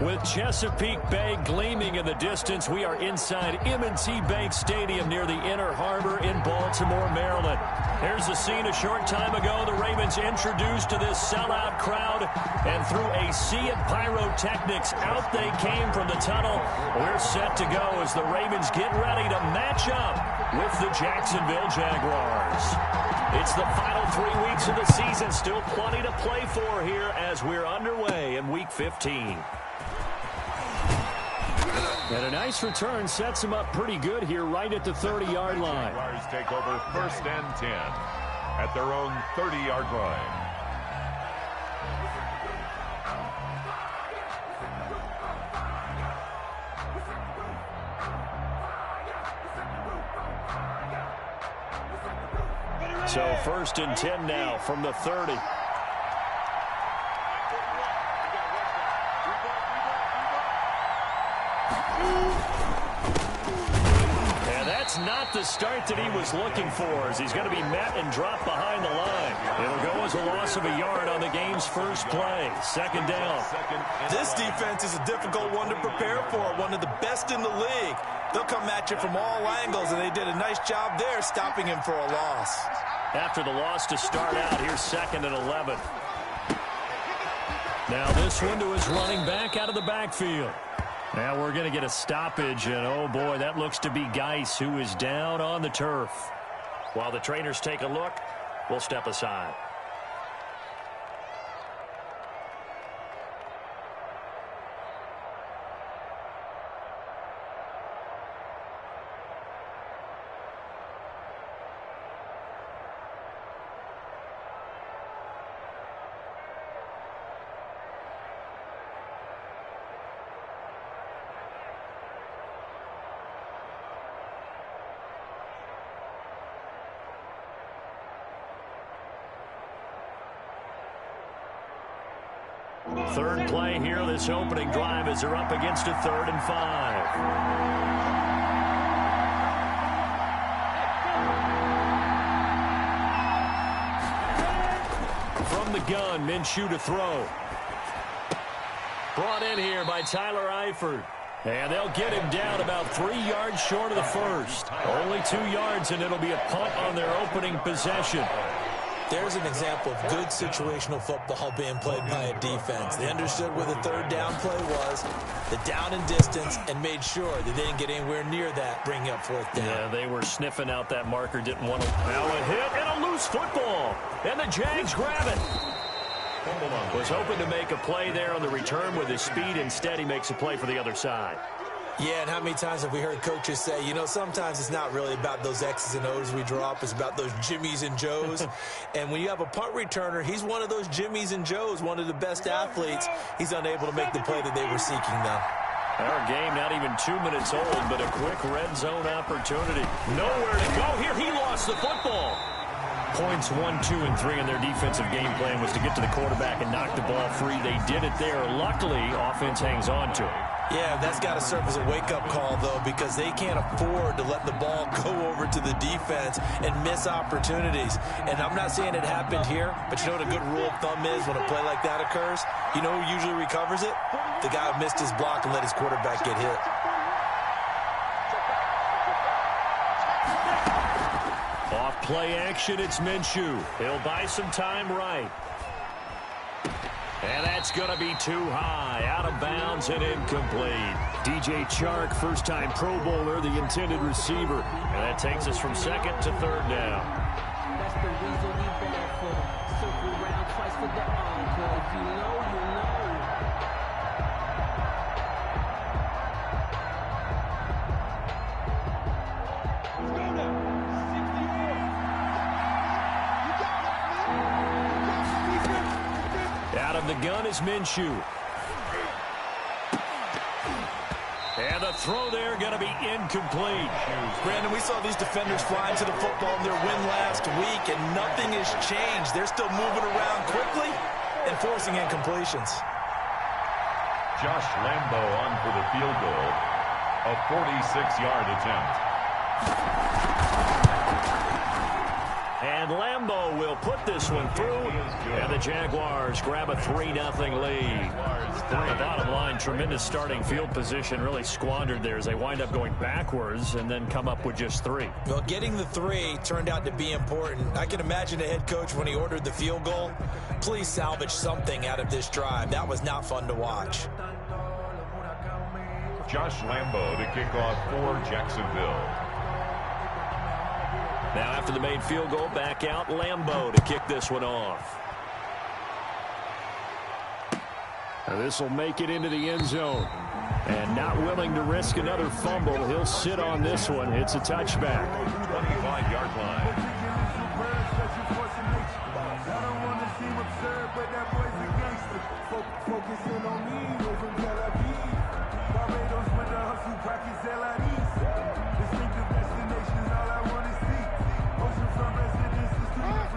With Chesapeake Bay gleaming in the distance, we are inside M&T Bank Stadium near the Inner Harbor in Baltimore, Maryland. Here's the scene a short time ago. The Ravens introduced to this sellout crowd, and through a sea of pyrotechnics, out they came from the tunnel. We're set to go as the Ravens get ready to match up with the Jacksonville Jaguars. It's the final 3 weeks of the season. Still plenty to play for here as we're underway in Week 15. And a nice return sets him up pretty good here right at the 30-yard line. Jaguars take over 1st and 10 at their own 30-yard line. So 1st and 10 now from the 30. And that's not the start that he was looking for, as he's going to be met and dropped behind the line. It'll go as a loss of a yard on the game's first play. 2nd down. This defense is a difficult one to prepare for, one of the best in the league. They'll come at you from all angles, and they did a nice job there stopping him for a loss. After the loss to start out, here's 2nd and 11. Now this one to his running back out of the backfield. Now we're going to get a stoppage, and oh boy, that looks to be Geis, who is down on the turf. While the trainers take a look, we'll step aside. Third play here, this opening drive, as they're up against a 3rd and 5. From the gun, Minshew to throw. Brought in here by Tyler Eifert. And they'll get him down about 3 yards short of the first. Only 2 yards, and it'll be a punt on their opening possession. There's an example of good situational football being played by a defense. They understood where the 3rd down play was, the down and distance, and made sure they didn't get anywhere near that, bringing up 4th down. Yeah, they were sniffing out that marker, didn't want to. Now a hit and a loose football. And the Jags grab it. Was hoping to make a play there on the return with his speed. Instead, he makes a play for the other side. Yeah, and how many times have we heard coaches say, you know, sometimes it's not really about those X's and O's we draw up. It's about those Jimmies and Joes. And when you have a punt returner, he's one of those Jimmies and Joes, one of the best athletes. He's unable to make the play that they were seeking, though. Our game not even 2 minutes old, but a quick red zone opportunity. Nowhere to go here. He lost the football. Points 1, 2, and 3 in their defensive game plan was to get to the quarterback and knock the ball free. They did it there. Luckily, offense hangs on to it. Yeah, that's got to serve as a wake-up call, though, because they can't afford to let the ball go over to the defense and miss opportunities. And I'm not saying it happened here, but you know what a good rule of thumb is when a play like that occurs? You know who usually recovers it? The guy who missed his block and let his quarterback get hit. Off play action, it's Minshew. He'll buy some time right. And that's going to be too high, out of bounds and incomplete. DJ Chark, first-time Pro Bowler, the intended receiver. And that takes us from 2nd to 3rd down. That's the reason we bad for. Circle around twice for the encore. If you know, you know. Out of the gun is Minshew. And the throw there going to be incomplete. Brandon, we saw these defenders flying to the football in their win last week, and nothing has changed. They're still moving around quickly and forcing incompletions. Josh Lambo on for the field goal. A 46-yard attempt. And Lambeau will put this one through, and the Jaguars grab a 3-0 lead. The bottom line, tremendous starting field position, really squandered there as they wind up going backwards and then come up with just 3. Well, getting the 3 turned out to be important. I can imagine the head coach when he ordered the field goal. Please salvage something out of this drive. That was not fun to watch. Josh Lambeau to kick off for Jacksonville. Now after the made field goal, back out Lambeau to kick this one off. Now this will make it into the end zone. And not willing to risk another fumble, he'll sit on this one. It's a touchback. 25-yard line.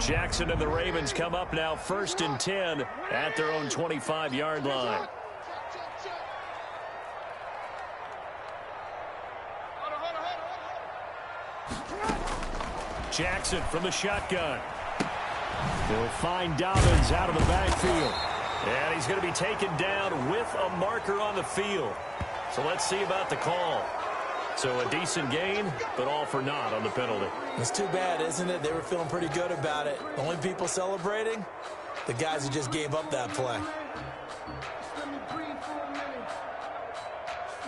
Jackson and the Ravens come up now 1st and 10 at their own 25-yard line. Jackson from the shotgun. He'll find Dobbins out of the backfield. And he's going to be taken down with a marker on the field. So let's see about the call. So a decent gain, but all for naught on the penalty. It's too bad, isn't it? They were feeling pretty good about it. The only people celebrating, the guys who just gave up that play. Let me breathe for a minute.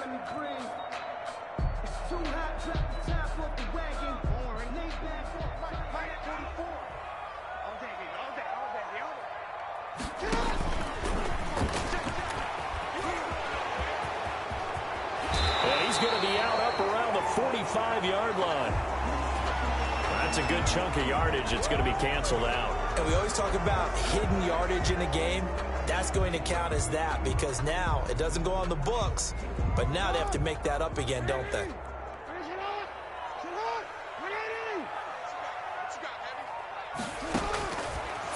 Let me breathe. It's too hot, drop the top off the wagon. Lay back up, right at 44. All day. And he's going to be out up around the 45-yard line. That's a good chunk of yardage. It's going to be canceled out. And we always talk about hidden yardage in a game. That's going to count as that because now it doesn't go on the books, but now they have to make that up again, don't they?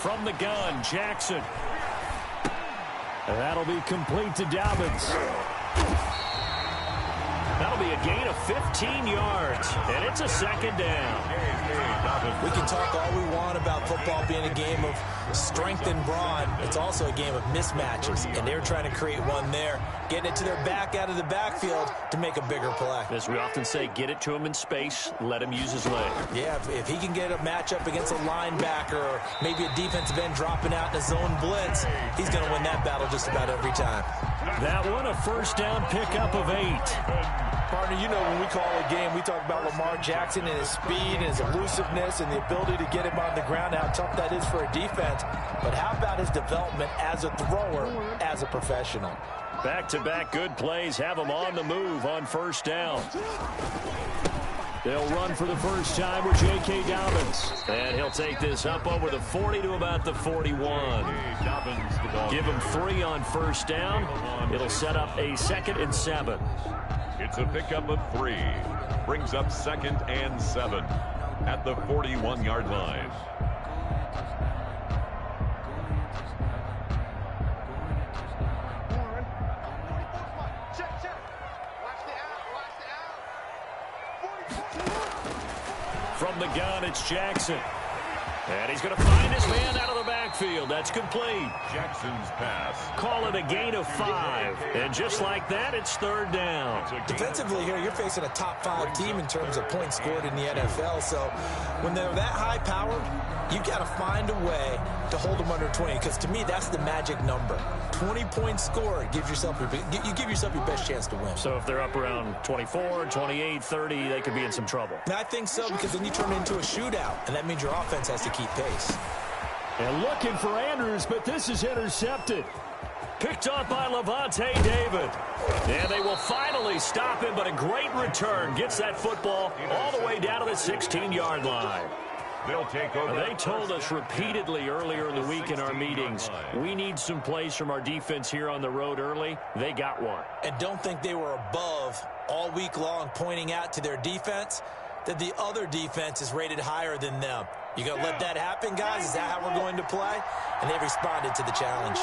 From the gun, Jackson. And that'll be complete to Dobbins. That'll be a gain of 15 yards, and it's a 2nd down. We can talk all we want about football being a game of strength and brawn. It's also a game of mismatches, and they're trying to create one there, getting it to their back out of the backfield to make a bigger play. As we often say, get it to him in space, let him use his leg. Yeah, if he can get a matchup against a linebacker or maybe a defensive end dropping out in a zone blitz, he's going to win that battle just about every time. That one, a 1st down pickup of 8. Partner, you know when we call a game, we talk about Lamar Jackson and his speed and his elusiveness and the ability to get him on the ground, how tough that is for a defense. But how about his development as a thrower, as a professional? Back-to-back good plays have him on the move on 1st down. They'll run for the first time with J.K. Dobbins. And he'll take this up over the 40 to about the 41. Give him 3 on 1st down. It'll set up a 2nd and 7. It's a pickup of 3. Brings up 2nd and 7 at the 41-yard line. From the gun, it's Jackson. And he's going to find his man out of the backfield. That's complete. Jackson's pass. Call it a gain of 5. And just like that, it's 3rd down. Defensively here, you're facing a top 5 team in terms of points scored in the NFL. So when they're that high-powered, you've got to find a way to hold them under 20. Because to me, that's the magic number. 20 points scored gives yourself you give yourself your best chance to win. So if they're up around 24, 28, 30, they could be in some trouble. And I think so, because then you turn it into a shootout, and that means your offense has to keep pace. And looking for Andrews, but this is intercepted. Picked up by Levante David. And they will finally stop him, but a great return. Gets that football all the way down to the 16-yard line. They'll take over. They told us repeatedly earlier in the week in our meetings, we need some plays from our defense here on the road early. They got one. And don't think they were above all week long pointing out to their defense that the other defense is rated higher than them. You going to let that happen, guys? Is that how we're going to play? And they responded to the challenge.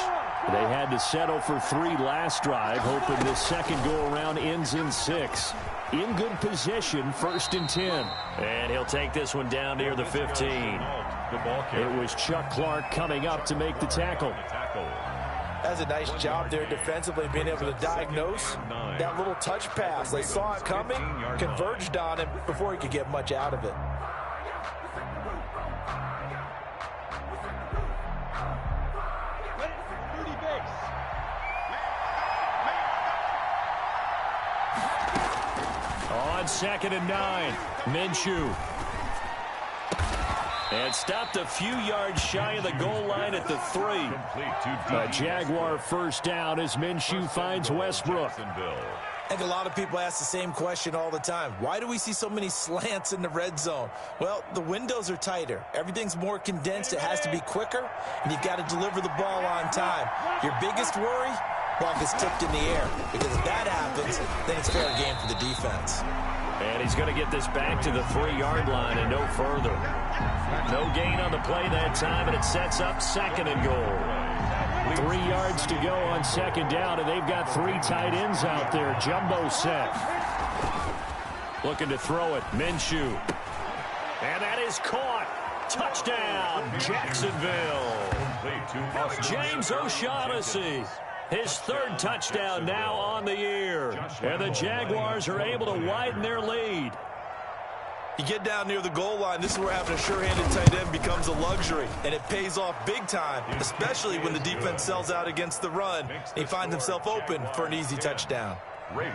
They had to settle for 3 last drive, hoping this second go-around ends in 6. In good position, 1st and 10. And he'll take this one down near the 15. ball carrier. It was Chuck Clark coming up to make the tackle. That's a nice job there defensively, being able to diagnose that little touch pass. They saw it coming, converged on him before he could get much out of it. On 2nd and 9, Minshew. And stopped a few yards shy of the goal line at the 3. A Jaguar first down as Minshew finds Westbrook. I think a lot of people ask the same question all the time. Why do we see so many slants in the red zone? Well, the windows are tighter. Everything's more condensed. It has to be quicker, and you've got to deliver the ball on time. Your biggest worry? Ball gets tipped in the air, because if that happens, then it's fair game for the defense. And he's going to get this back to the 3-yard line and no further. No gain on the play that time, and it sets up 2nd and goal. 3 yards to go on 2nd down, and they've got 3 tight ends out there. Jumbo set. Looking to throw it. Minshew. And that is caught. Touchdown, Jacksonville. James O'Shaughnessy. His 3rd touchdown now on the year. And the Jaguars are able to widen their lead. You get down near the goal line, this is where having a sure-handed tight end becomes a luxury, and it pays off big time, especially when the defense sells out against the run. He finds himself open for an easy touchdown.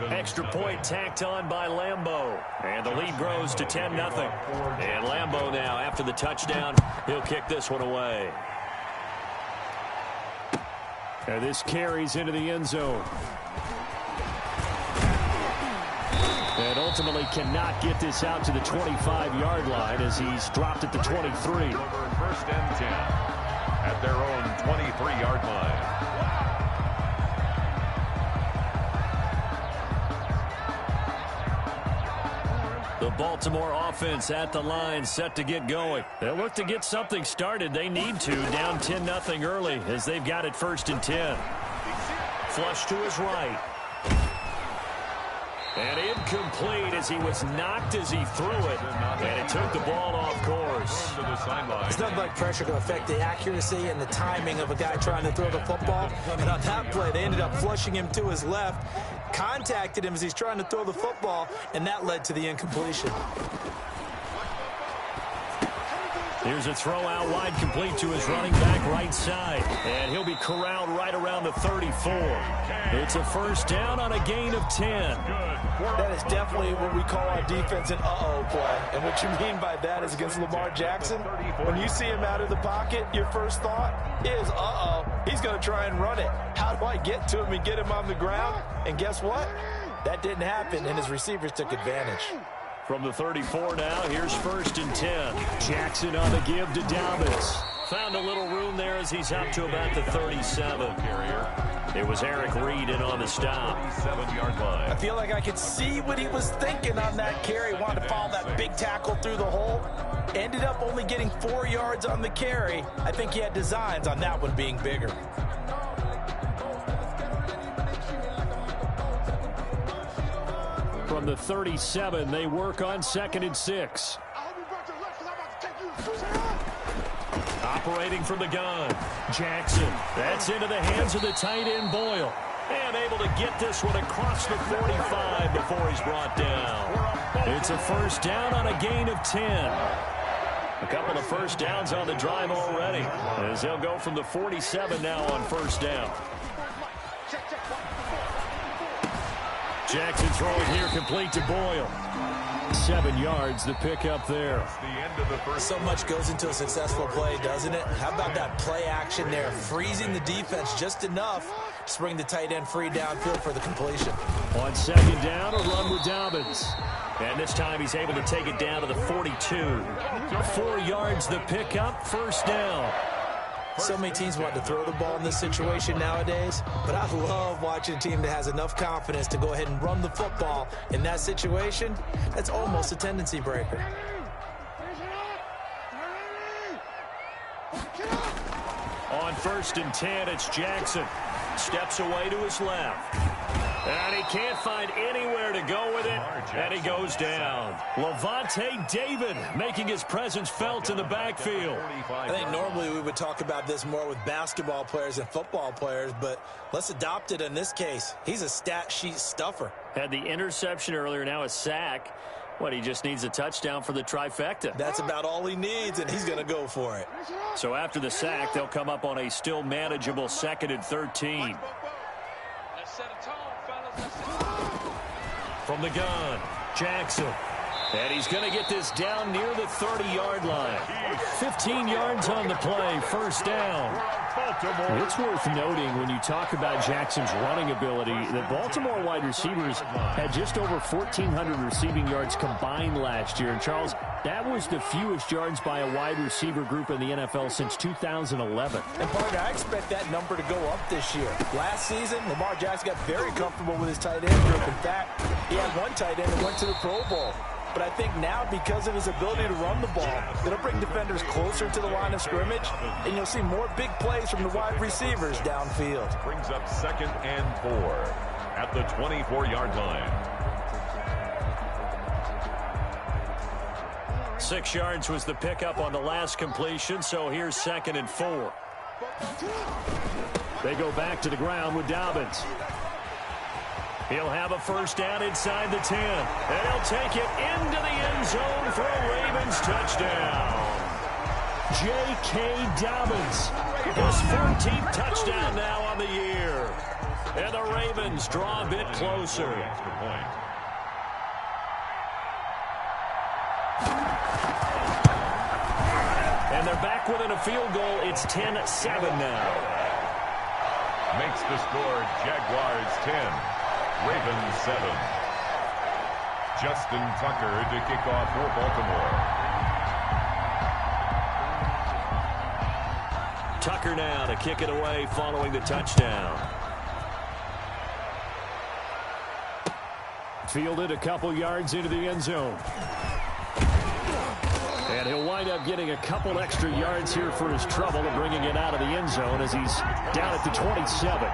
Extra point tacked on by Lambeau. And the lead grows to 10-0. And Lambeau now, after the touchdown, he'll kick this one away. And this carries into the end zone. And ultimately cannot get this out to the 25-yard line as he's dropped at the 23. 1st and 10 at their own 23-yard line. The Baltimore offense at the line, set to get going. They'll look to get something started. They need to, down 10-0 early as they've got it 1st and 10. Flush to his right. And incomplete as he was knocked as he threw it. And it took the ball off course. It's nothing like pressure to affect the accuracy and the timing of a guy trying to throw the football. And on that play, they ended up flushing him to his left, contacted him as he's trying to throw the football, and that led to the incompletion. Here's a throw out wide, complete to his running back right side. And he'll be corralled right around the 34. It's a first down on a gain of 10. That is definitely what we call our defense an uh-oh play. And what you mean by that is against Lamar Jackson, when you see him out of the pocket, your first thought is, uh-oh, he's going to try and run it. How do I get to him and get him on the ground? And guess what? That didn't happen, and his receivers took advantage. From the 34 now, here's 1st and 10. Jackson on the give to Dobbins. Found a little room there as he's up to about the 37. It was Eric Reed in on the stop. 7-yard line. I feel like I could see what he was thinking on that carry. Wanted to follow that big tackle through the hole. Ended up only getting 4 yards on the carry. I think he had designs on that one being bigger. From the 37, they work on 2nd and 6. Operating from the gun, Jackson. That's into the hands of the tight end Boyle. And able to get this one across the 45 before he's brought down. It's a first down on a gain of 10. A couple of first downs on the drive already, as they'll go from the 47 now on first down. Jackson throwing here, complete to Boyle. 7 yards, the pickup there. So much goes into a successful play, doesn't it? How about that play action there, freezing the defense just enough to bring the tight end free downfield for the completion. On 2nd down, a run with Dobbins. And this time he's able to take it down to the 42. 4 yards, the pickup, first down. So many teams want to throw the ball in this situation nowadays, but I love watching a team that has enough confidence to go ahead and run the football. In that situation, that's almost a tendency breaker. On 1st and 10, it's Jackson. Steps away to his left. And he can't find anywhere to go with it, and he goes down. Levante David making his presence felt in the backfield. I think normally we would talk about this more with basketball players and football players, but let's adopt it in this case. He's a stat sheet stuffer. Had the interception earlier, now a sack. What, he just needs a touchdown for the trifecta. That's about all he needs, and he's going to go for it. So after the sack, they'll come up on a still manageable 2nd and 13. From the gun, Jackson. And he's going to get this down near the 30-yard line. 15 yards on the play, first down. It's worth noting when you talk about Jackson's running ability that Baltimore wide receivers had just over 1,400 receiving yards combined last year. And, Charles, that was the fewest yards by a wide receiver group in the NFL since 2011. And, partner, I expect that number to go up this year. Last season, Lamar Jackson got very comfortable with his tight end group. In fact, he had one tight end that went to the Pro Bowl. But I think now, because of his ability to run the ball, it'll bring defenders closer to the line of scrimmage, and you'll see more big plays from the wide receivers downfield. Brings up 2nd and 4 at the 24-yard line. 6 yards was the pickup on the last completion, so here's 2nd and 4. They go back to the ground with Dobbins. He'll have a first down inside the 10. And he'll take it into the end zone for a Ravens touchdown. J.K. Dobbins, his 14th touchdown now on the year. And the Ravens draw a bit closer. And they're back within a field goal. It's 10-7 now. Makes the score Jaguars 10. Ravens 7. Justin Tucker to kick off for Baltimore. Tucker now to kick it away following the touchdown. Fielded a couple yards into the end zone. And he'll wind up getting a couple extra yards here for his trouble and bringing it out of the end zone as he's down at the 27.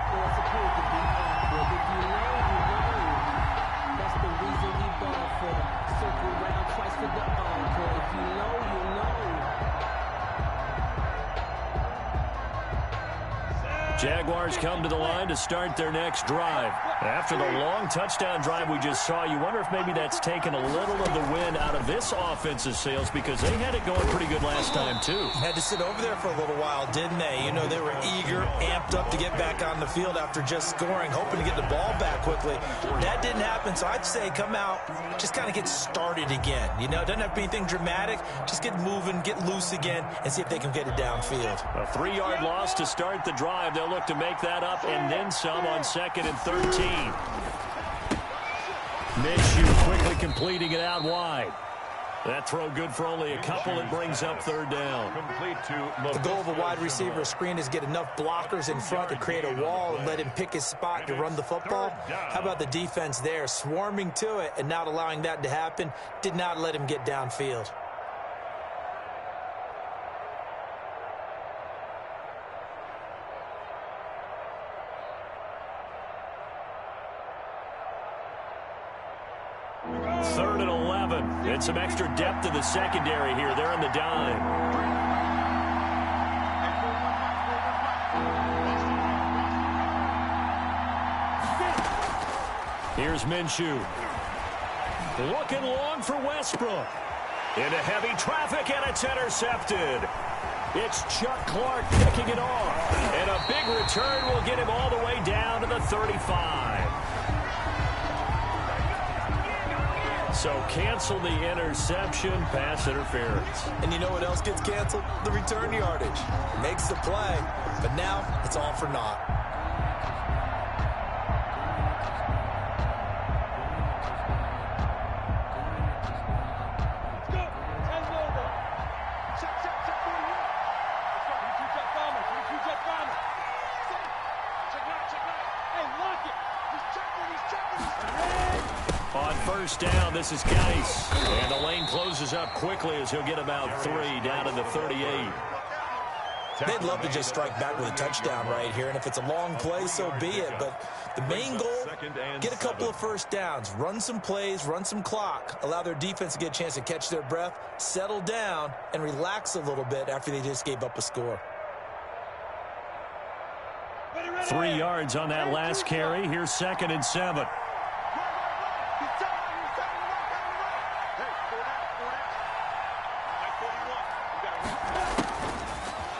Jaguars come to the line to start their next drive. After the long touchdown drive we just saw, you wonder if maybe that's taken a little of the wind out of this offense's sails because they had it going pretty good last time, too. Had to sit over there for a little while, didn't they? You know, they were eager, amped up to get back on the field after just scoring, hoping to get the ball back quickly. That didn't happen, so I'd say come out, just kind of get started again. You know, it doesn't have to be anything dramatic. Just get moving, get loose again, and see if they can get it downfield. A 3-yard loss to start the drive. They'll look to make that up and then some on 2nd and 13. Minshew quickly completing it out wide. That throw good for only a couple. It brings up 3rd down. The goal of a wide receiver screen is get enough blockers in front to create a wall and let him pick his spot to run the football. How about the defense there, swarming to it and not allowing that to happen? Did not let him get downfield. And some extra depth in the secondary here. They're on the dime. Here's Minshew. Looking long for Westbrook. Into heavy traffic, and it's intercepted. It's Chuck Clark picking it off. And a big return will get him all the way down to the 35. So cancel the interception, pass interference. And you know what else gets canceled? The return yardage. Makes the play, but now it's all for naught. First down, this is Geis. And the lane closes up quickly as he'll get about 3 down to the 38. They'd love to just strike back with a touchdown right here, and if it's a long play, so be it. But the main goal, get a couple of first downs, run some plays, run some clock, allow their defense to get a chance to catch their breath, settle down, and relax a little bit after they just gave up a score. 3 yards on that last carry. Here's 2nd and 7.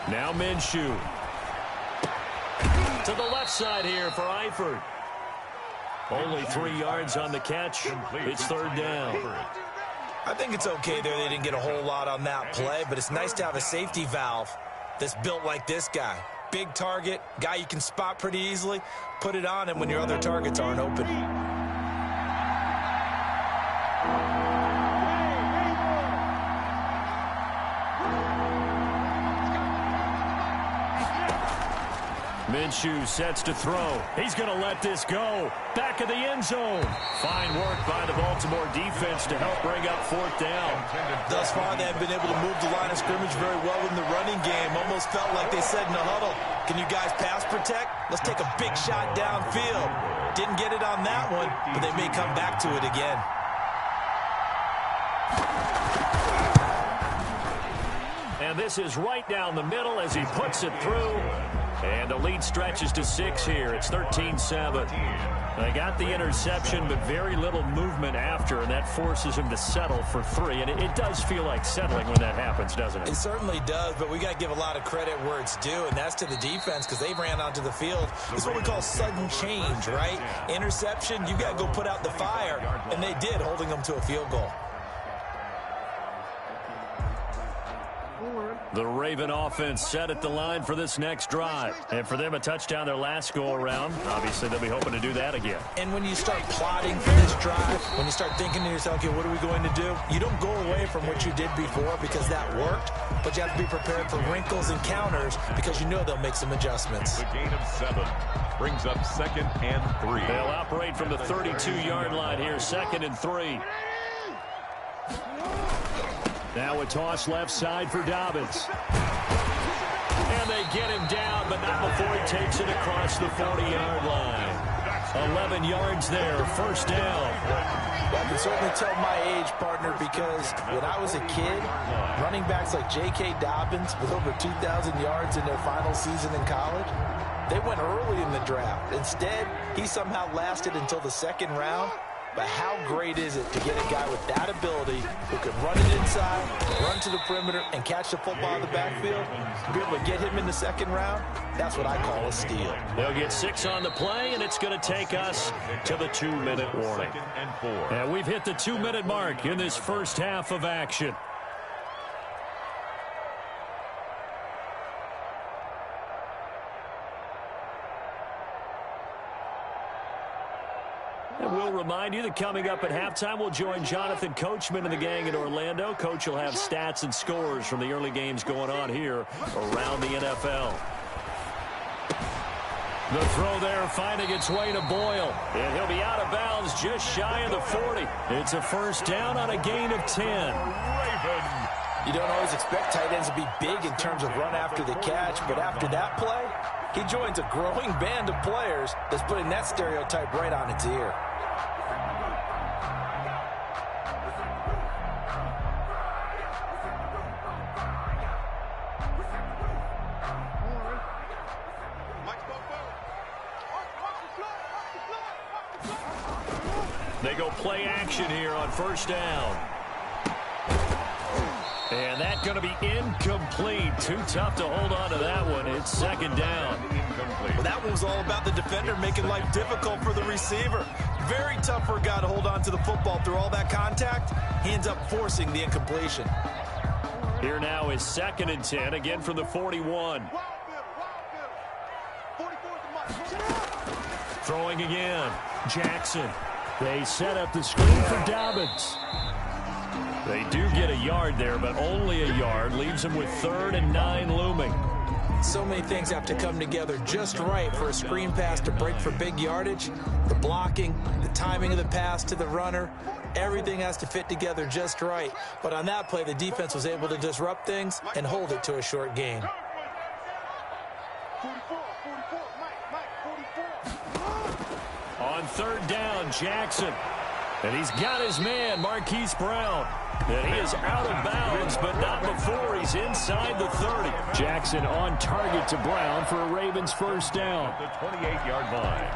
Now Minshew. To the left side here for Eifert. Only 3 yards on the catch. It's 3rd down. I think it's okay there. They didn't get a whole lot on that play, but it's nice to have a safety valve that's built like this guy. Big target, guy you can spot pretty easily. Put it on him when your other targets aren't open. Minshew sets to throw. He's going to let this go. Back of the end zone. Fine work by the Baltimore defense to help bring up 4th down. Thus far, they haven't been able to move the line of scrimmage very well in the running game. Almost felt like they said in the huddle, can you guys pass protect? Let's take a big shot downfield. Didn't get it on that one, but they may come back to it again. And this is right down the middle as he puts it through. And the lead stretches to 6 here. It's 13-7. They got the interception, but very little movement after, and that forces him to settle for 3. And it does feel like settling when that happens, doesn't it? It certainly does, but we got to give a lot of credit where it's due, and that's to the defense because they ran onto the field. It's what we call sudden change, right? Interception, you got to go put out the fire, and they did, holding them to a field goal. The Raven offense set at the line for this next drive. And for them, a touchdown their last go-around. Obviously, they'll be hoping to do that again. And when you start plotting for this drive, when you start thinking to yourself, okay, what are we going to do? You don't go away from what you did before because that worked, but you have to be prepared for wrinkles and counters because you know they'll make some adjustments. The gain of 7 brings up 2nd and 3. They'll operate from the 32-yard line here, 2nd and 3. Now a toss left side for Dobbins. And they get him down, but not before he takes it across the 40-yard line. 11 yards there, 1st down. I can certainly tell my age, partner, because when I was a kid, running backs like J.K. Dobbins with over 2,000 yards in their final season in college, they went early in the draft. Instead, he somehow lasted until the 2nd round. But how great is it to get a guy with that ability who can run it inside, run to the perimeter, and catch the football in the backfield? To be able to get him in the 2nd round, that's what I call a steal. They'll get 6 on the play, and it's going to take us to the 2-minute warning. And we've hit the 2-minute mark in this first half of action. And we'll remind you that coming up at halftime, we'll join Jonathan Coachman and the gang in Orlando. Coach will have stats and scores from the early games going on here around the NFL. The throw there finding its way to Boyle. And he'll be out of bounds just shy of the 40. It's a 1st down on a gain of 10. You don't always expect tight ends to be big in terms of run after the catch, but after that play, he joins a growing band of players that's putting that stereotype right on its ear. They go play action here on 1st down. And that's going to be incomplete. Too tough to hold on to that one. It's 2nd down. Well, that one was all about the defender making life difficult for the receiver. Very tough for a guy to hold on to the football through all that contact. He ends up forcing the incompletion. Here now is 2nd and 10, again from the 41. Throwing again. Jackson. They set up the screen for Dobbins. They do get a yard there, but only a yard. Leaves them with 3rd and 9 looming. So many things have to come together just right for a screen pass to break for big yardage. The blocking, the timing of the pass to the runner, everything has to fit together just right. But on that play, the defense was able to disrupt things and hold it to a short gain. On third down, Jackson. And he's got his man, Marquise Brown. And he is out of bounds, but not before he's inside the 30. Jackson on target to Brown for a Ravens first down. The 28-yard line.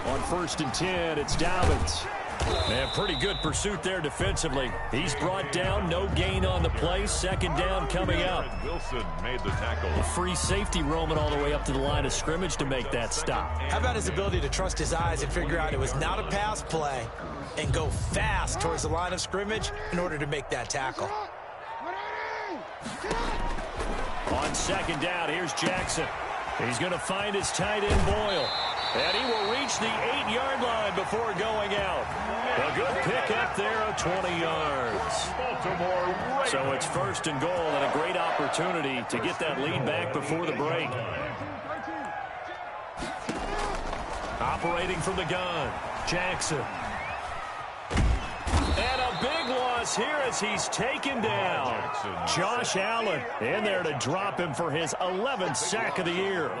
On 1st and 10, it's Dobbins. And pretty good pursuit there defensively. He's brought down, no gain on the play. Second down coming up. Wilson made the tackle. A free safety roaming all the way up to the line of scrimmage to make that stop. How about his ability to trust his eyes and figure out it was not a pass play and go fast towards the line of scrimmage in order to make that tackle. On second down, here's Jackson. He's going to find his tight end Boyle. And he will reach the 8-yard line before going out. A good pickup there of 20 yards. So it's 1st and goal and a great opportunity to get that lead back before the break. Operating from the gun, Jackson. And a big loss here as he's taken down. Josh Allen in there to drop him for his 11th sack of the year.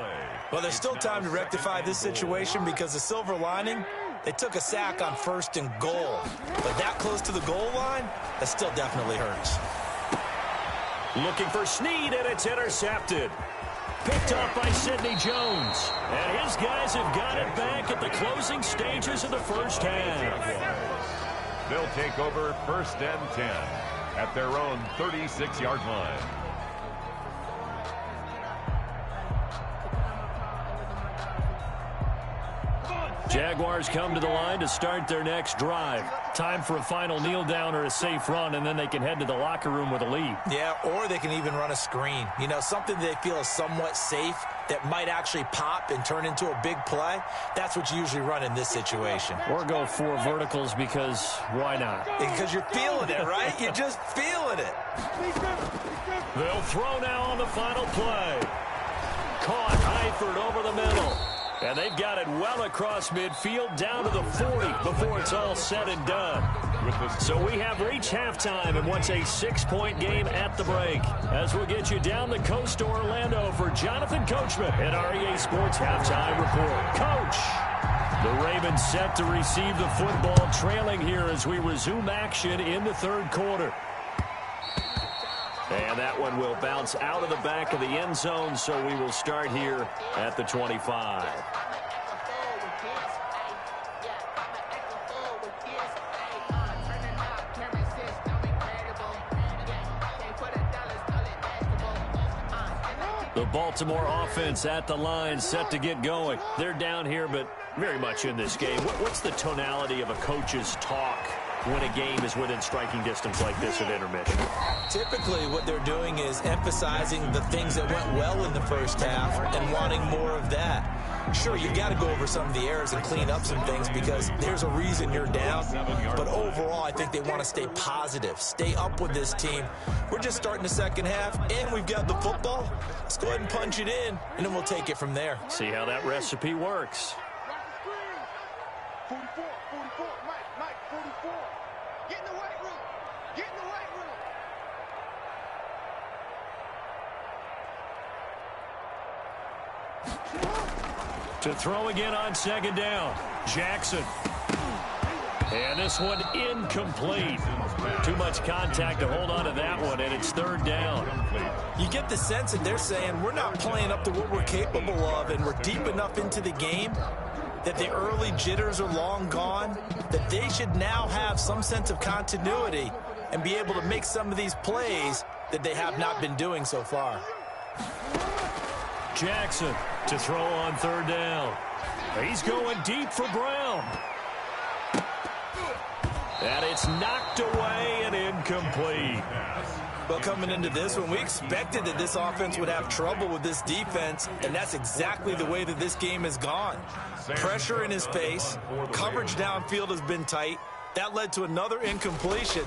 Well, there's still time to rectify this situation because the silver lining, they took a sack on 1st and goal. But that close to the goal line, that still definitely hurts. Looking for Snead, and it's intercepted. Picked up by Sidney Jones. And his guys have got it back at the closing stages of the first half. They'll take over 1st and 10 at their own 36-yard line. Jaguars come to the line to start their next drive. Time for a final kneel down or a safe run, and then they can head to the locker room with a lead. Yeah, or they can even run a screen. You know, something they feel is somewhat safe that might actually pop and turn into a big play. That's what you usually run in this situation. Or go 4 verticals because why not? Because you're feeling it, right? You're just feeling it. They'll throw now on the final play. Caught Eifert over the middle. And they've got it well across midfield down to the 40 before it's all said and done. So we have reached halftime in what's a 6-point game at the break. As we'll get you down the coast to Orlando for Jonathan Coachman at REA Sports Halftime Report. Coach! The Ravens set to receive the football, trailing here as we resume action in the 3rd quarter. And that one will bounce out of the back of the end zone, so we will start here at the 25. The Baltimore offense at the line, set to get going. They're down here, but very much in this game. What's the tonality of a coach's talk when a game is within striking distance like this at intermission? Typically, what they're doing is emphasizing the things that went well in the first half and wanting more of that. Sure, you've got to go over some of the errors and clean up some things because there's a reason you're down. But overall, I think they want to stay positive, stay up with this team. We're just starting the second half, and we've got the football. Let's go ahead and punch it in, and then we'll take it from there. See how that recipe works. 44, 44, Mike, 44. Get in the weight room. Get in the weight room. To throw again on second down, Jackson. And this one incomplete. Too much contact to hold on to that one, and it's 3rd down. You get the sense that they're saying we're not playing up to what we're capable of, and we're deep enough into the game that the early jitters are long gone, that they should now have some sense of continuity and be able to make some of these plays that they have not been doing so far. Jackson to throw on 3rd down. He's going deep for Brown. And it's knocked away and incomplete. Well, coming into this one, we expected that this offense would have trouble with this defense, and that's exactly the way that this game has gone. Pressure in his face, coverage downfield has been tight. That led to another incompletion.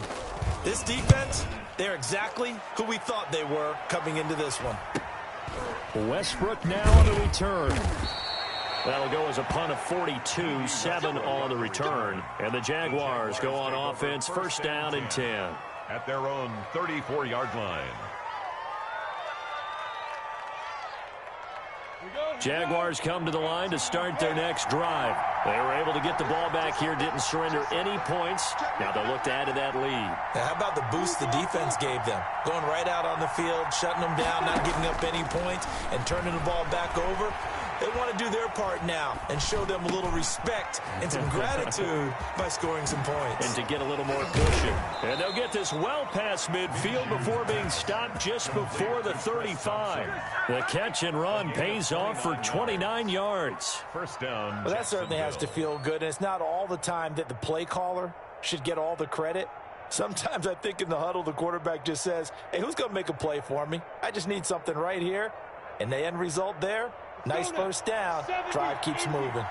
This defense, they're exactly who we thought they were coming into this one. Westbrook now on the return. That'll go as a punt of 42, 7 on the return. And the Jaguars go on offense, first down and 10. At their own 34-yard line. Jaguars come to the line to start their next drive. They were able to get the ball back here, didn't surrender any points. Now they'll look to add to that lead. Now, how about the boost the defense gave them? Going right out on the field, shutting them down, not giving up any points, and turning the ball back over. They want to do their part now and show them a little respect and some gratitude by scoring some points. And to get a little more cushion. And they'll get this well past midfield before being stopped just before the 35. The catch and run pays off for 29 yards. First down. Well, that certainly has to feel good. And it's not all the time that the play caller should get all the credit. Sometimes I think in the huddle, the quarterback just says, hey, who's going to make a play for me? I just need something right here. And the end result there, nice first down. Drive keeps moving.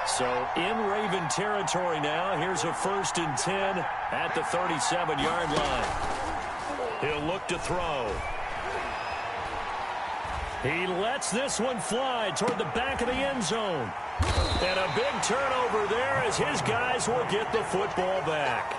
So in Raven territory now. Here's a first and 10 at the 37-yard line. He'll look to throw. He lets this one fly toward the back of the end zone. And a big turnover there as his guys will get the football back.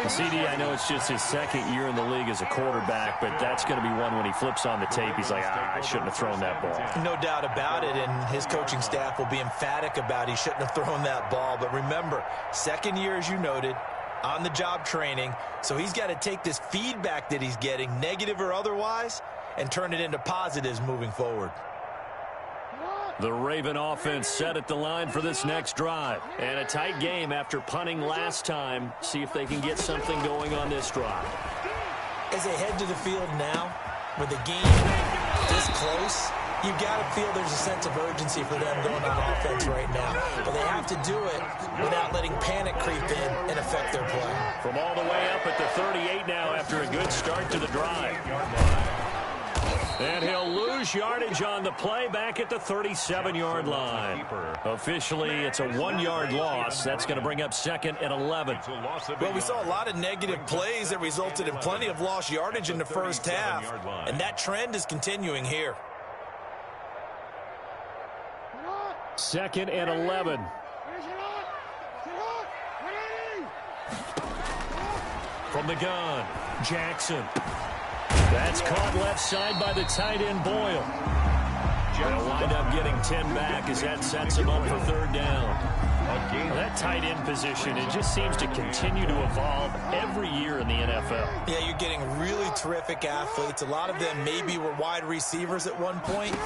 CD, I know it's just his second year in the league as a quarterback, but that's going to be one when he flips on the tape. He's like, I shouldn't have thrown that ball. No doubt about it, and his coaching staff will be emphatic about he shouldn't have thrown that ball. But remember, second year, as you noted, on-the-job training, so he's got to take this feedback that he's getting, negative or otherwise, and turn it into positives moving forward. The Raven offense set at the line for this next drive. And a tight game after punting last time. See if they can get something going on this drive. As they head to the field now, with the game this close, you've got to feel there's a sense of urgency for them going on offense right now. But they have to do it without letting panic creep in and affect their play. From all the way up at the 38 now after a good start to the drive. And he'll lose yardage on the play back at the 37-yard line. Officially, it's a 1-yard loss. That's going to bring up second and 11. Well, we saw a lot of negative plays that resulted in plenty of lost yardage in the first half. And that trend is continuing here. Second and 11. From the gun, Jackson. That's caught left side by the tight end, Boyle. They'll wind up getting 10 back as that sets him up for third down. That tight end position, it just seems to continue to evolve every year in the NFL. Yeah, you're getting really terrific athletes. A lot of them maybe were wide receivers at one point.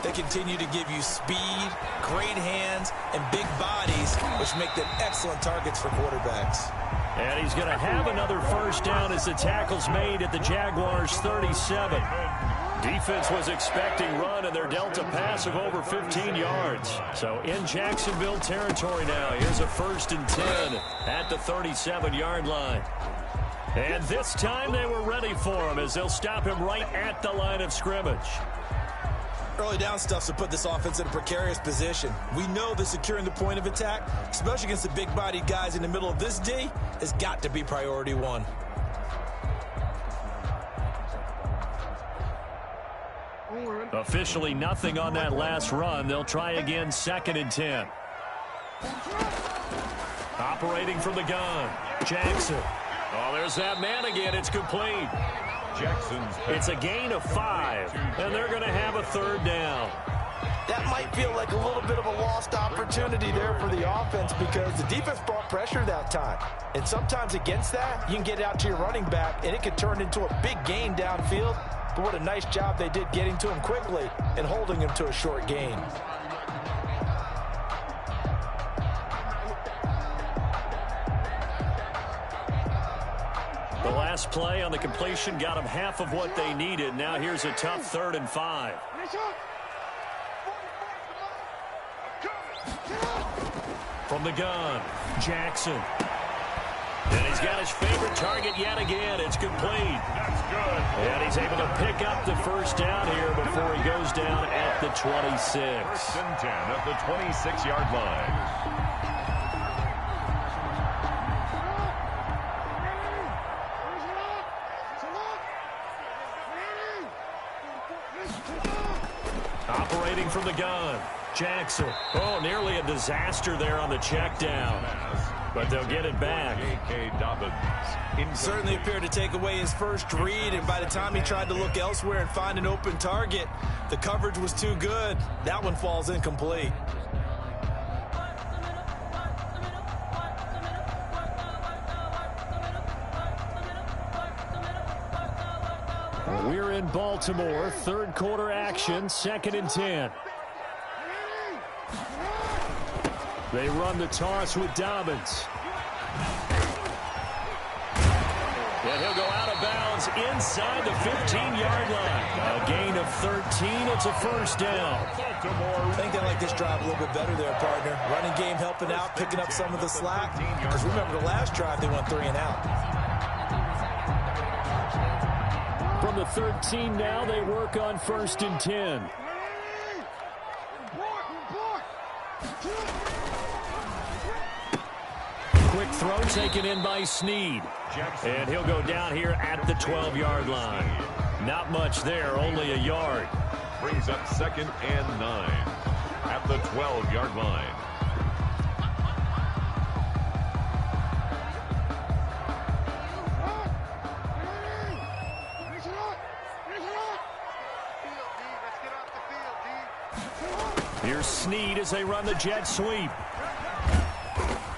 They continue to give you speed, great hands, and big bodies, which make them excellent targets for quarterbacks. And he's going to have another first down as the tackle's made at the Jaguars' 37. Defense was expecting run, and they're dealt a pass of over 15 yards. So in Jacksonville territory now, here's a first and 10 at the 37-yard line. And this time they were ready for him as they'll stop him right at the line of scrimmage. Early down stuff to put this offense in a precarious position. We know that securing the point of attack, especially against the big-bodied guys in the middle of this D, has got to be priority one. Officially nothing on that last run. They'll try again, second and 10. Operating from the gun, Jackson. Oh, there's that man again. It's complete. It's a gain of 5, and they're going to have a third down. That might feel like a little bit of a lost opportunity there for the offense because the defense brought pressure that time. And sometimes against that, you can get out to your running back, and it could turn into a big gain downfield. But what a nice job they did getting to him quickly and holding him to a short gain. The last play on the completion got them half of what they needed. Now here's a tough 3rd and 5. From the gun, Jackson. And he's got his favorite target yet again. It's complete. That's good. And he's able to pick up the first down here before he goes down at the 26. First and 10 at the 26-yard line. Operating from the gun, Jackson. Oh, nearly a disaster there on the check down. But they'll get it back. Certainly appeared to take away his first read, and by the time he tried to look elsewhere and find an open target, the coverage was too good. That one falls incomplete. We're in Baltimore. Third quarter action, 2nd and 10. They run the toss with Dobbins. And he'll go out of bounds inside the 15-yard line. A gain of 13. It's a first down. I think they like this drive a little bit better there, partner. Running game helping out, picking up some of the slack. Because remember, the last drive they went 3 and out. From the 13 now, they work on 1st and 10. Quick throw taken in by Snead. And he'll go down here at the 12-yard line. Not much there, only a yard. Brings up 2nd and 9 at the 12-yard line. Here's Snead as they run the jet sweep.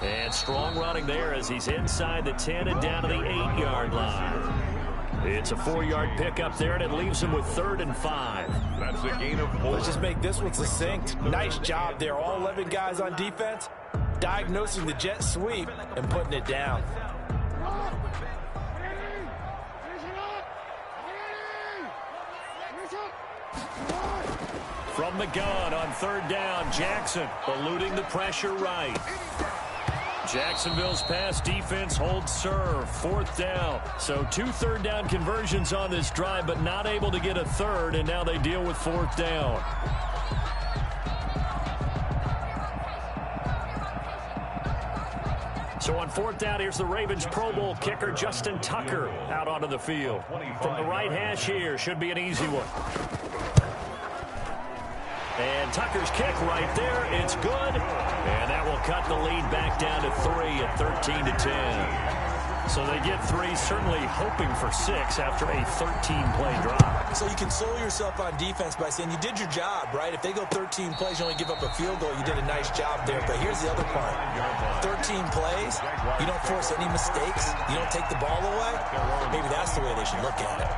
And strong running there as he's inside the 10 and down to the 8-yard line. It's a 4-yard pickup there, and it leaves him with 3rd and 5. That's a gain of 4. Let's just make this one succinct. Nice job there. All 11 guys on defense, diagnosing the jet sweep and putting it down. From the gun on 3rd down, Jackson eluding the pressure right. Jacksonville's pass defense holds serve. 4th down. So 2 third down conversions on this drive, but not able to get a third, and now they deal with 4th down. So on 4th down, here's the Ravens Pro Bowl kicker Justin Tucker out onto the field. From the right hash here, should be an easy one. And Tucker's kick right there. It's good. And that will cut the lead back down to 3 at 13-10. So they get 3, certainly hoping for 6 after a 13-play drive. So you console yourself on defense by saying you did your job, right? If they go 13 plays, you only give up a field goal, you did a nice job there. But here's the other part. 13 plays, you don't force any mistakes, you don't take the ball away. Maybe that's the way they should look at it.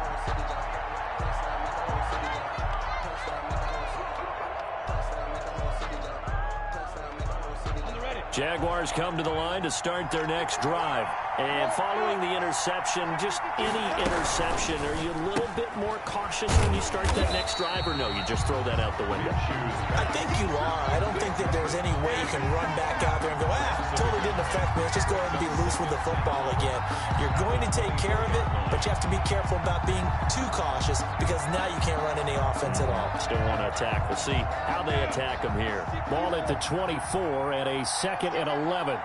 Jaguars come to the line to start their next drive. And following the interception, just any interception, are you a little bit more cautious when you start that next drive, or no, you just throw that out the window? I think you are. I don't think that there's any way you can run back out there and go, totally didn't affect me. Let's just go ahead and be loose with the football again. You're going to take care of it, but you have to be careful about being too cautious because now you can't run any offense at all. Still want to attack. We'll see how they attack them here. Ball at the 24 and a 2nd and 11.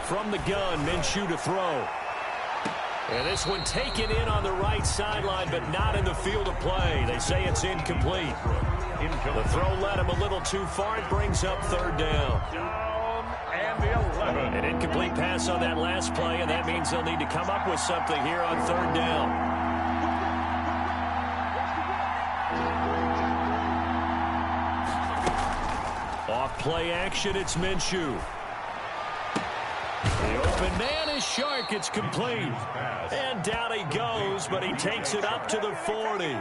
From the gun, Minshew to throw. And this one taken in on the right sideline, but not in the field of play. They say it's incomplete. The throw led him a little too far. It brings up 3rd down. And the 11. An incomplete pass on that last play, and that means they'll need to come up with something here on 3rd down. Off play action, it's Minshew. The open man is Shark. It's complete. And down he goes, but he takes it up to the 40.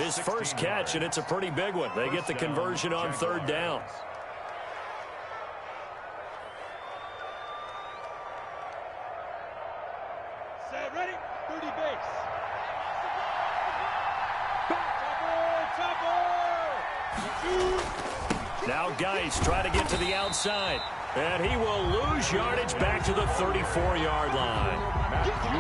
His first catch, and it's a pretty big one. They get the conversion on 3rd down. Set, ready, 30 base. Now Geis try to get to the outside. And he will lose yardage back to the 34-yard line.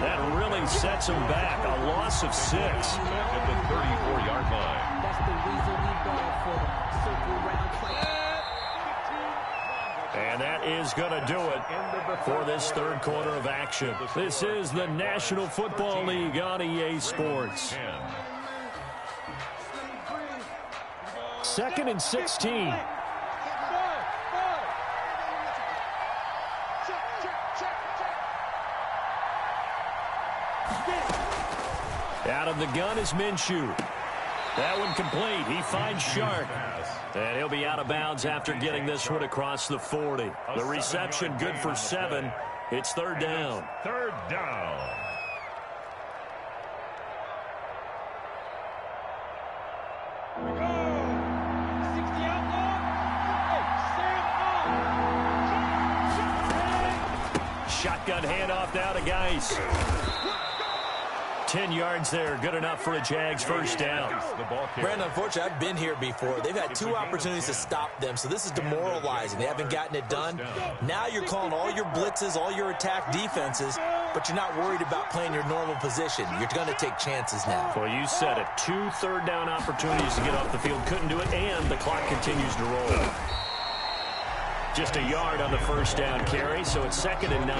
That really sets him back. A loss of 6. At the 34-yard line. That's the reason we ball for the circle round play. And that is going to do it for this third quarter of action. This is the National Football League on EA Sports. 2nd and 16. Out of the gun is Minshew. That one complete. He finds Shark. And he'll be out of bounds after getting this one across the 40. The reception good for 7. It's third down. Third down. Shotgun handoff now to Geis. 10 yards there. Good enough for a Jags first down. Brandon, unfortunately, I've been here before. They've had 2 opportunities to stop them, so this is demoralizing. They haven't gotten it done. Now you're calling all your blitzes, all your attack defenses, but you're not worried about playing your normal position. You're going to take chances now. Well, you said it. 2 third-down opportunities to get off the field. Couldn't do it, and the clock continues to roll. Just a yard on the first down carry, so it's 2nd and 9.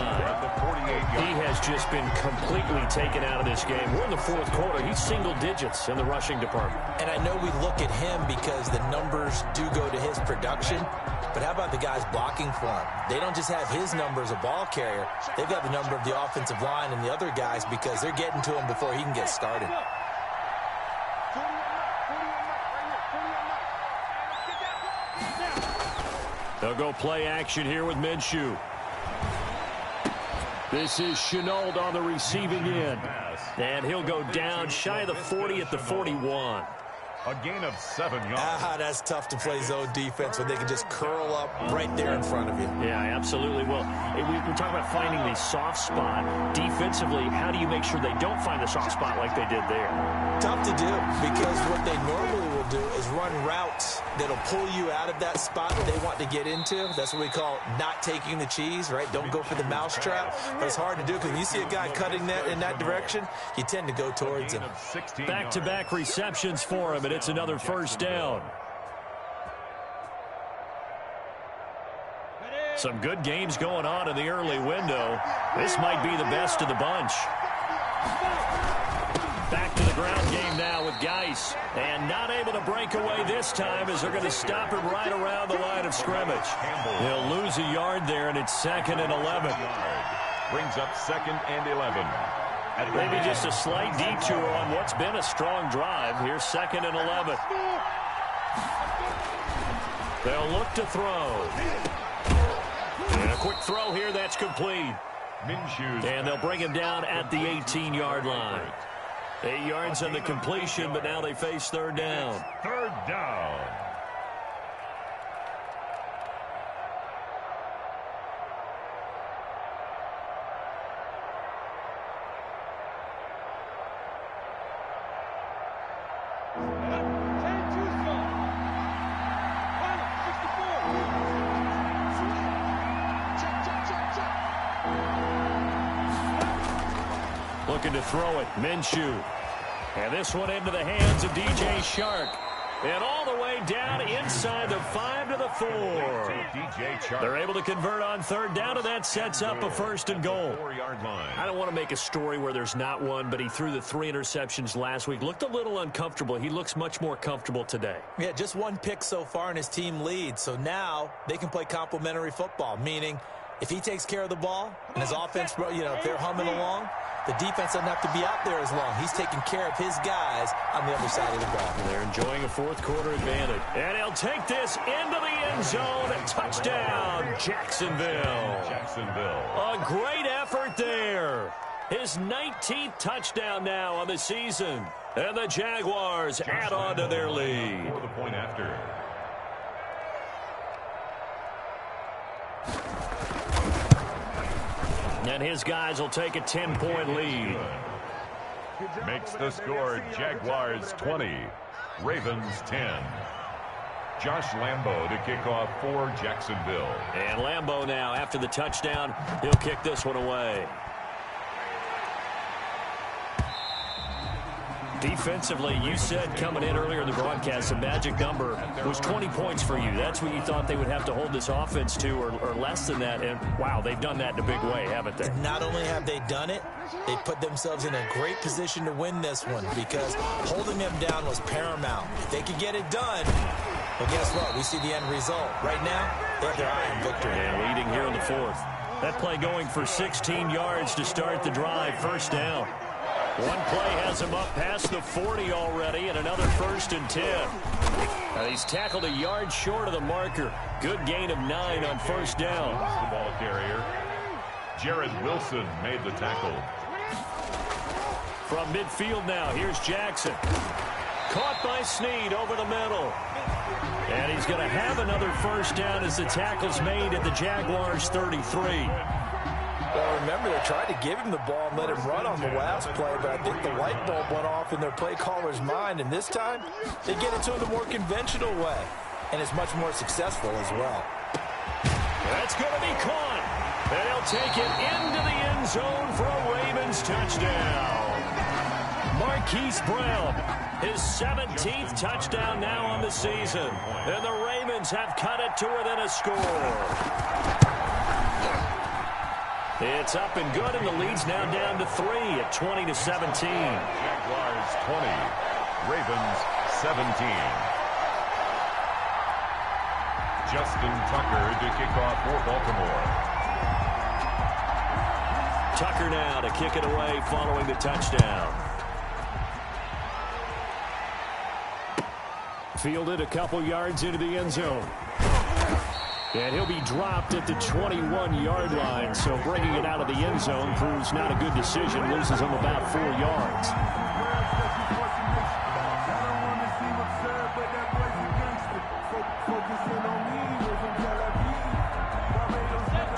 He has just been completely taken out of this game. We're in the fourth quarter. He's single digits in the rushing department. And I know we look at him because the numbers do go to his production, but how about the guys blocking for him? They don't just have his number as a ball carrier. They've got the number of the offensive line and the other guys because they're getting to him before he can get started. They'll go play action here with Minshew. This is Shenault on the receiving end. And he'll go down shy of the 40 at the 41. A gain of 7 yards. That's tough to play zone defense when they can just curl up right there in front of you. Yeah, absolutely. Well, we talk about finding the soft spot. Defensively, how do you make sure they don't find the soft spot like they did there? Tough to do because what they normally will do is run routes that'll pull you out of that spot that they want to get into. That's what we call not taking the cheese, right? Don't go for the mousetrap. But it's hard to do because when you see a guy cutting that in that direction, you tend to go towards him. Back-to-back receptions for him, and it's another first down. Some good games going on in the early window. This might be the best of the bunch. Back to the ground game now with Geis. And not able to break away this time as they're going to stop him right around the line of scrimmage. He'll lose a yard there, and it's 2nd and 11. Brings up 2nd and 11. Maybe just a slight detour on what's been a strong drive. Here's 2nd and 11. They'll look to throw. And a quick throw here, that's complete. And they'll bring him down at the 18-yard line. 8 yards on the completion, but now they face third down. Third down. Looking to throw it, Minshew. And this one into the hands of DJ Shark. And all the way down inside the 5 to the 4. They're able to convert on third down, and that sets up a 1st and goal. I don't want to make a story where there's not one, but he threw the 3 interceptions last week. Looked a little uncomfortable. He looks much more comfortable today. Yeah, just 1 pick so far, and his team leads. So now they can play complementary football, meaning if he takes care of the ball and his offense, if they're humming along, the defense doesn't have to be out there as long. He's taking care of his guys on the other side of the ball. They're enjoying a fourth quarter advantage. And he'll take this into the end zone. Touchdown, Jacksonville. A great effort there. His 19th touchdown now on the season. And the Jaguars add on to their lead. For the point after. And his guys will take a 10-point lead. Makes the score Jaguars 20, Ravens 10. Josh Lambo to kick off for Jacksonville. And Lambo now, after the touchdown, he'll kick this one away. Defensively, you said coming in earlier in the broadcast, the magic number was 20 points for you. That's what you thought they would have to hold this offense to, or less than that. And, wow, they've done that in a big way, haven't they? Not only have they done it, they put themselves in a great position to win this one because holding them down was paramount. If they could get it done, well, guess what? We see the end result. Right now, they have their eye on victory. And leading here in the fourth. That play going for 16 yards to start the drive, first down. One play has him up past the 40 already, and another 1st and 10. Now he's tackled a yard short of the marker. Good gain of 9 on first down. The ball carrier, Jared Wilson, made the tackle. From midfield now, here's Jackson. Caught by Snead over the middle. And he's going to have another first down as the tackle's made at the Jaguars' 33. Well, remember, they tried to give him the ball and let him run on the last play, but I think the light bulb went off in their play caller's mind, and this time they get it to him the more conventional way, and it's much more successful as well. That's going to be caught, and he'll take it into the end zone for a Ravens touchdown. Marquise Brown, his 17th touchdown now on the season, and the Ravens have cut it to within a score. It's up and good, and the lead's now down to 3 at 20-17. Jaguars 20, Ravens 17. Justin Tucker to kick off for Baltimore. Tucker now to kick it away following the touchdown. Fielded a couple yards into the end zone. And he'll be dropped at the 21-yard line, so bringing it out of the end zone proves not a good decision. Loses him about 4 yards.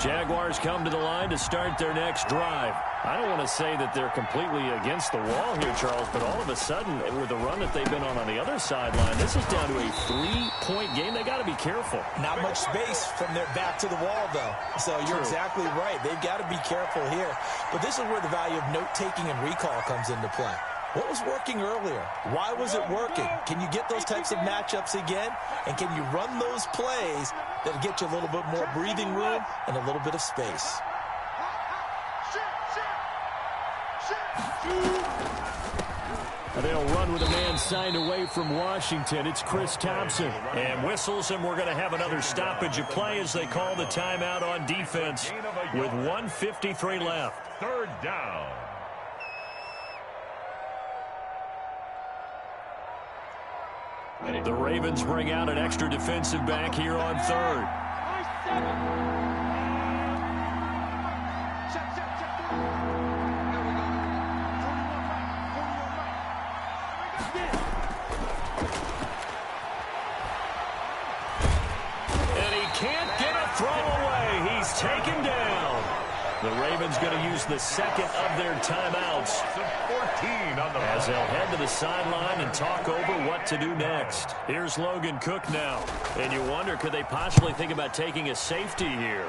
Jaguars come to the line to start their next drive. I don't want to say that they're completely against the wall here, Charles, but all of a sudden, with the run that they've been on the other sideline, this is down to a 3-point game. They got to be careful. Not much space from their back to the wall, though. So you're exactly right. They've got to be careful here. But this is where the value of note-taking and recall comes into play. What was working earlier? Why was it working? Can you get those types of matchups again? And can you run those plays that'll get you a little bit more breathing room and a little bit of space? They'll run with a man signed away from Washington. It's Chris Thompson. And whistles, and we're going to have another stoppage of play as they call the timeout on defense with 1:53 left. 3rd down. The Ravens bring out an extra defensive back here on 3rd. And he can't get a throw away. He's taken down. The Ravens going to use the second of their timeouts as they'll head to the sideline and talk over what to do next. Here's Logan Cook now. And you wonder, could they possibly think about taking a safety here?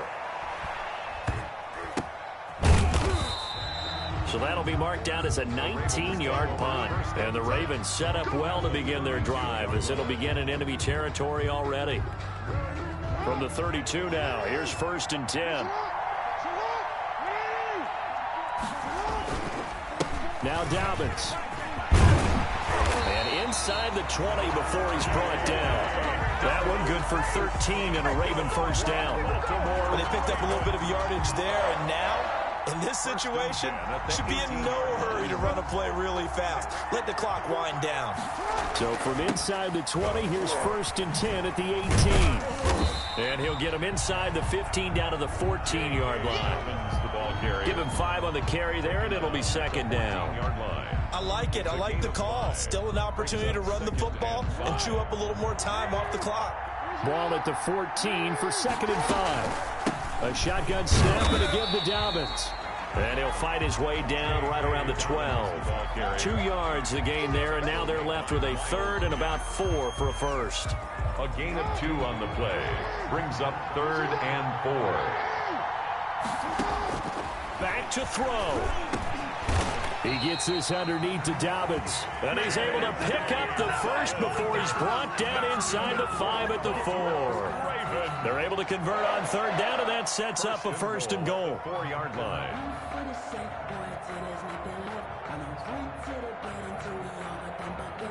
So that'll be marked down as a 19-yard punt. And the Ravens set up well to begin their drive as it'll begin in enemy territory already. From the 32 now, here's 1st and 10. Now Dobbins. And inside the 20 before he's brought down. That one good for 13 and a Raven first down. Well, they picked up a little bit of yardage there, and now, in this situation, should be in no hurry to run a play really fast. Let the clock wind down. So from inside the 20, here's 1st and 10 at the 18. And he'll get him inside the 15 down to the 14-yard line. Give him 5 on the carry there, and it'll be 2nd down. I like it. I like the call. Still an opportunity to run the football and chew up a little more time off the clock. Ball at the 14 for 2nd and 5. A shotgun snap and a give to Dobbins. And he'll fight his way down right around the 12. 2 yards the gain there, and now they're left with a 3rd and about 4 for a first. A gain of 2 on the play. Brings up 3rd and 4. Back to throw. He gets this underneath to Dobbins, and he's able to pick up the first before he's brought down inside the 5 at the 4. They're able to convert on third down, and that sets up a 1st and goal. 4-yard line.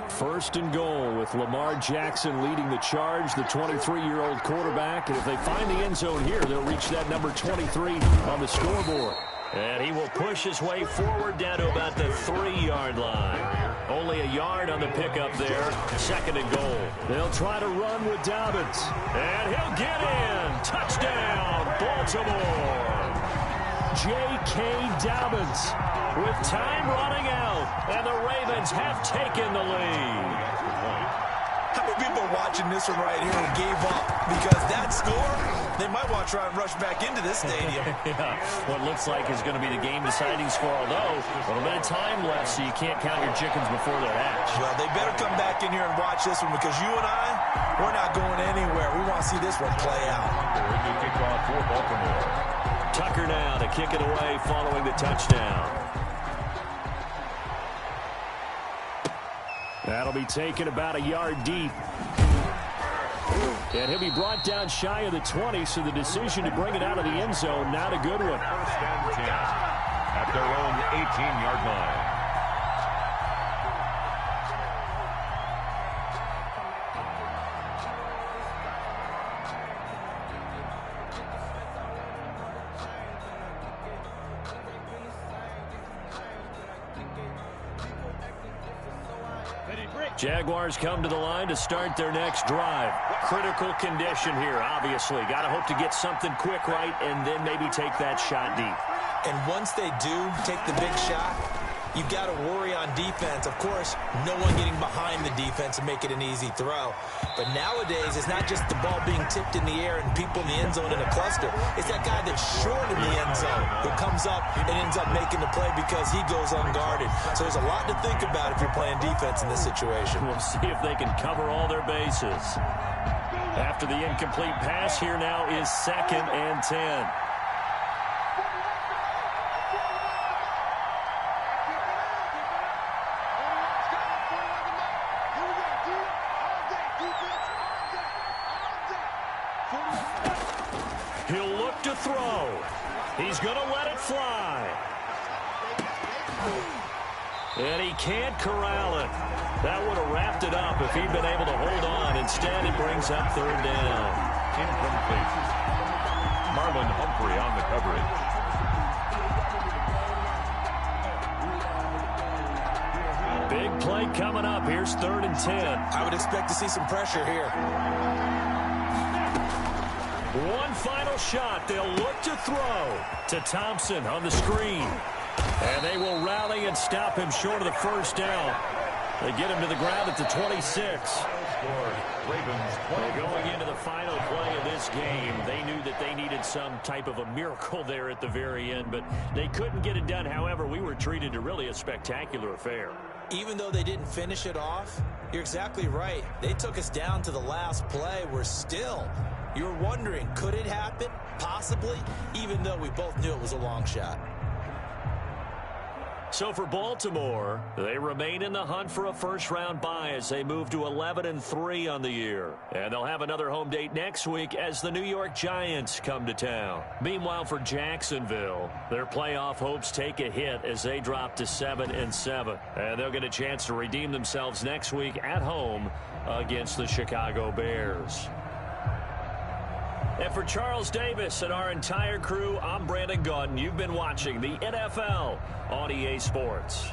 First and goal with Lamar Jackson leading the charge, the 23-year-old quarterback. And if they find the end zone here, they'll reach that number 23 on the scoreboard. And he will push his way forward down to about the 3-yard line. Only a yard on the pickup there. 2nd and goal. They'll try to run with Dobbins. And he'll get in. Touchdown, Baltimore. J.K. Dobbins with time running out. And the Ravens have taken the lead. How many people are watching this one right here and gave up? Because that score, they might want to try and rush back into this stadium. Yeah, what looks like is going to be the game-deciding score, although a little bit of time left, so you can't count your chickens before they're hatched. Well, they better come back in here and watch this one, because you and I, we're not going anywhere. We want to see this one play out. Kickoff for Baltimore. Tucker now to kick it away following the touchdown. That'll be taken about a yard deep. And he'll be brought down shy of the 20, so the decision to bring it out of the end zone, not a good one. 1st and 10 at their own 18-yard line. Jaguars come to the line to start their next drive. Critical condition here, obviously. Got to hope to get something quick right and then maybe take that shot deep. And once they do take the big shot, you've got to worry on defense. Of course, no one getting behind the defense and make it an easy throw. But nowadays, it's not just the ball being tipped in the air and people in the end zone in a cluster. It's that guy that's short in the end zone who comes up and ends up making the play because he goes unguarded. So there's a lot to think about if you're playing defense in this situation. We'll see if they can cover all their bases. After the incomplete pass, here now is 2nd and 10. He'll look to throw. He's going to let it fly. And he can't corral it. That would have wrapped it up if he'd been able to hold on. Instead, it brings up 3rd down. Incomplete. Marlon Humphrey on the coverage. Big play coming up. Here's 3rd and 10. I would expect to see some pressure here. One final shot. They'll look to throw to Thompson on the screen. And they will rally and stop him short of the 1st down. They get him to the ground at the 26. Going into the final play of this game, they knew that they needed some type of a miracle there at the very end, but they couldn't get it done. However, we were treated to really a spectacular affair. Even though they didn't finish it off, you're exactly right. They took us down to the last play. You're wondering, could it happen? Possibly, even though we both knew it was a long shot. So for Baltimore, they remain in the hunt for a first-round bye as they move to 11-3 on the year. And they'll have another home date next week as the New York Giants come to town. Meanwhile, for Jacksonville, their playoff hopes take a hit as they drop to 7-7. And they'll get a chance to redeem themselves next week at home against the Chicago Bears. And for Charles Davis and our entire crew, I'm Brandon Gaudin. You've been watching the NFL on EA Sports.